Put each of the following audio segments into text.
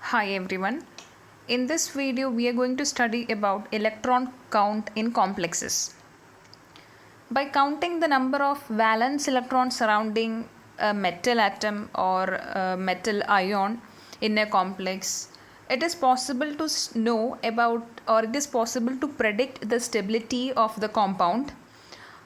Hi everyone. In this video we are going to study about electron count in complexes. By counting the number of valence electrons surrounding a metal atom or a metal ion in a complex, it is possible to know about, or it is possible to predict the stability of the compound,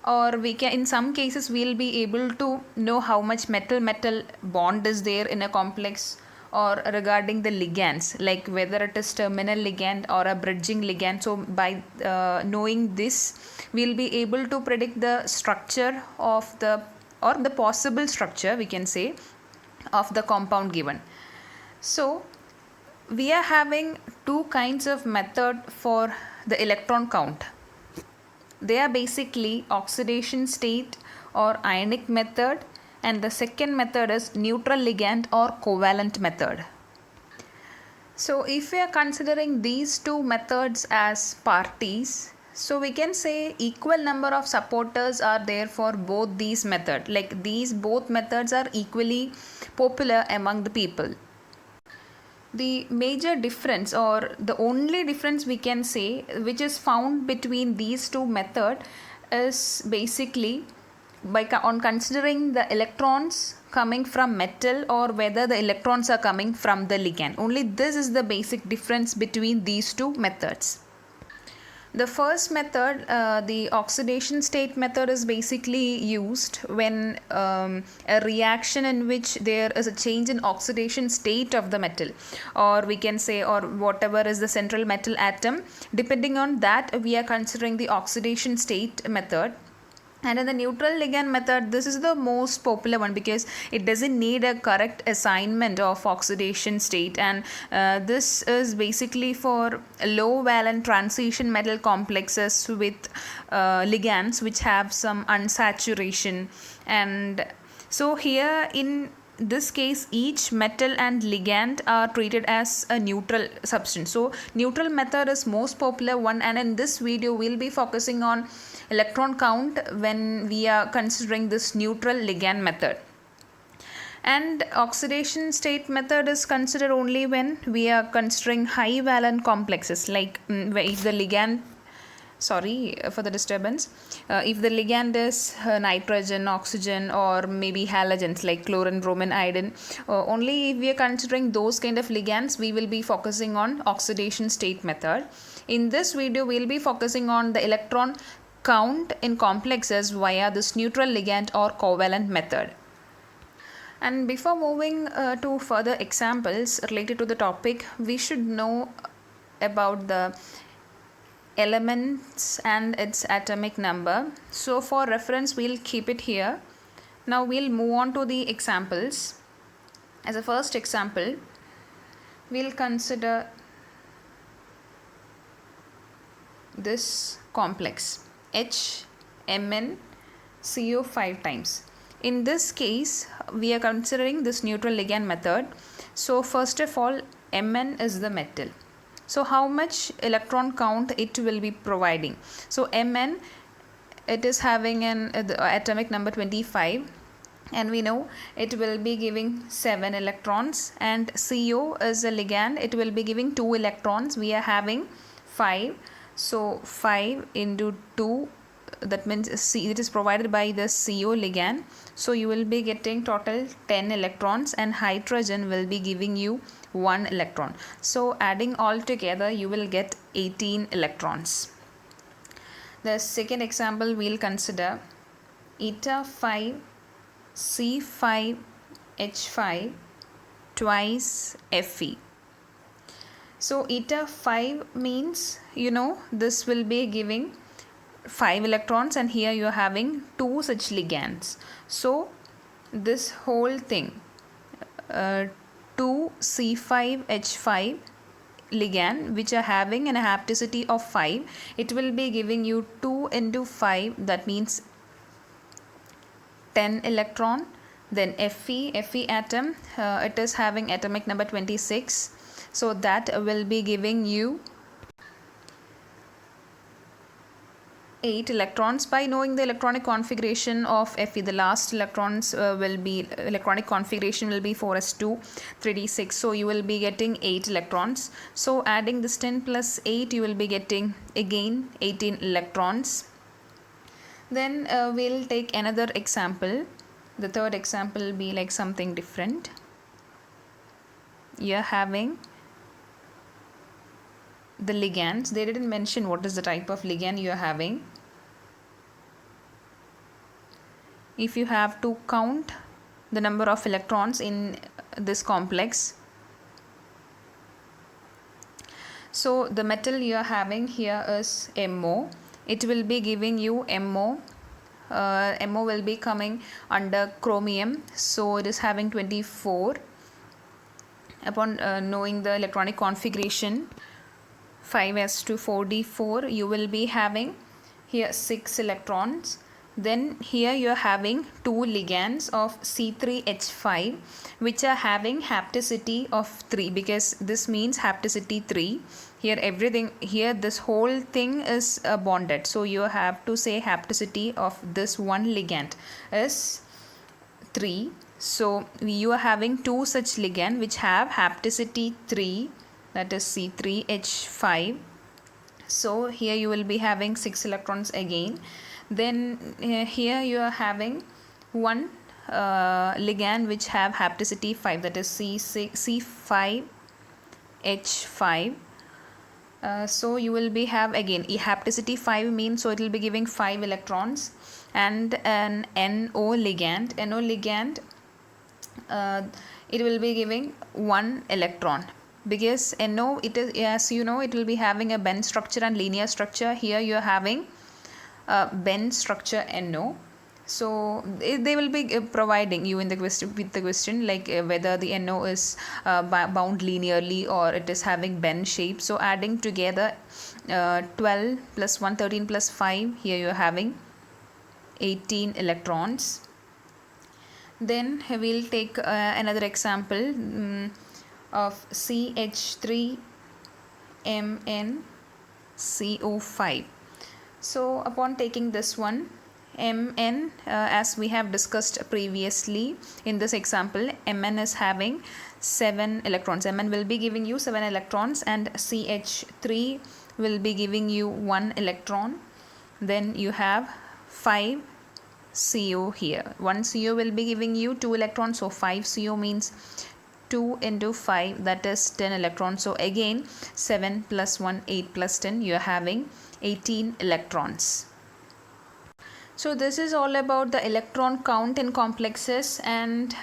or we can, in some cases we'll be able to know how much metal metal bond is there in a complex, or regarding the ligands, like whether it is terminal ligand or a bridging ligand. So by knowing this, we'll be able to predict the structure of the, or the possible structure we can say, of the compound given. So we are having two kinds of method for the electron count. They are basically oxidation state or ionic method, and the second method is neutral ligand or covalent method. So if we are considering these two methods as parties, so we can say equal number of supporters are there for both these methods. Like these both methods are equally popular among the people. The major difference, or the only difference we can say, which is found between these two methods, is basically on considering the electrons coming from metal or whether the electrons are coming from the ligand. Only this is the basic difference between these two methods. The first method, the oxidation state method, is basically used when a reaction in which there is a change in oxidation state of the metal, or we can say, or whatever is the central metal atom. Depending on that, we are considering the oxidation state method. And in the neutral ligand method, this is the most popular one because it doesn't need a correct assignment of oxidation state, and this is basically for low valent transition metal complexes with ligands which have some unsaturation. And so here in this case, each metal and ligand are treated as a neutral substance. So neutral method is most popular one, and in this video we'll be focusing on electron count when we are considering this neutral ligand method. And oxidation state method is considered only when we are considering high valent complexes, like if the ligand, sorry for the disturbance, if the ligand is nitrogen, oxygen, or maybe halogens like chlorine, bromine, iodine, only if we are considering those kind of ligands, we will be focusing on oxidation state method. In this video we'll be focusing on the electron count in complexes via this neutral ligand or covalent method. And before moving to further examples related to the topic, we should know about the elements and its atomic number. So for reference we'll keep it here. Now we'll move on to the examples. As a first example, we'll consider this complex HMnCO 5 times. In this case we are considering this neutral ligand method. So first of all, Mn is the metal. So how much electron count it will be providing? So Mn, it is having an atomic number 25, and we know it will be giving 7 electrons, and CO is a ligand, it will be giving 2 electrons. We are having 5. So 5 into 2, that means it is provided by the CO ligand. So you will be getting total 10 electrons, and hydrogen will be giving you 1 electron. So adding all together you will get 18 electrons. The second example we'll consider eta 5 C5 H5 twice Fe. So eta 5 means, this will be giving 5 electrons, and here you are having 2 such ligands. So this whole thing, 2 C5H5 ligand which are having an hapticity of 5, it will be giving you 2 into 5, that means 10 electron. Then Fe atom, it is having atomic number 26, so that will be giving you 8 electrons. By knowing the electronic configuration of Fe, the last electronic configuration will be 4s2 3d6, so you will be getting 8 electrons. So adding this 10 plus 8, you will be getting again 18 electrons. Then we'll take another example. The third example will be like something different. You're having the ligands. They didn't mention what is the type of ligand you are having. If you have to count the number of electrons in this complex, so the metal you are having here is MO. It will be giving you MO. MO will be coming under chromium, so it is having 24. Upon knowing the electronic configuration 5s2 4d4, you will be having here 6 electrons. Then here you are having 2 ligands of C3H5 which are having hapticity of 3, because this means hapticity 3. Here this whole thing is bonded, so you have to say hapticity of this one ligand is 3. So you are having 2 such ligand which have hapticity 3, that is C3H5. So here you will be having 6 electrons again. Then here you are having one ligand which have hapticity 5, that is C5H5. So you will be have again hapticity 5 means, so it will be giving 5 electrons, and an NO ligand. NO ligand, it will be giving 1 electron, because NO, it is, as you know, it will be having a bend structure and linear structure. Here you are having bend structure NO. So they will be providing you in the question, with the question like whether the NO is bound linearly or it is having bend shape. So adding together 12 plus 1 13 plus 5, here you are having 18 electrons. Then we'll take another example of CH3MnCO5. So upon taking this one, Mn, as we have discussed previously in this example, Mn is having 7 electrons. Mn will be giving you 7 electrons, and CH3 will be giving you 1 electron. Then you have 5 CO here. 1 CO will be giving you 2 electrons, so 5 CO means 2 into 5, that is 10 electrons. So again 7 plus 1 8 plus 10, you are having 18 electrons. So this is all about the electron count in complexes, and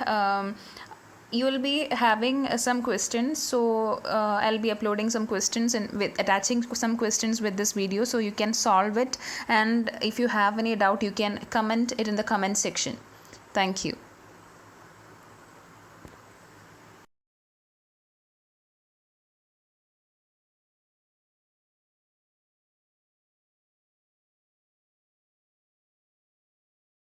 you will be having some questions. So I'll be uploading some questions and with attaching some questions with this video, so you can solve it, and if you have any doubt you can comment it in the comment section. Thank you.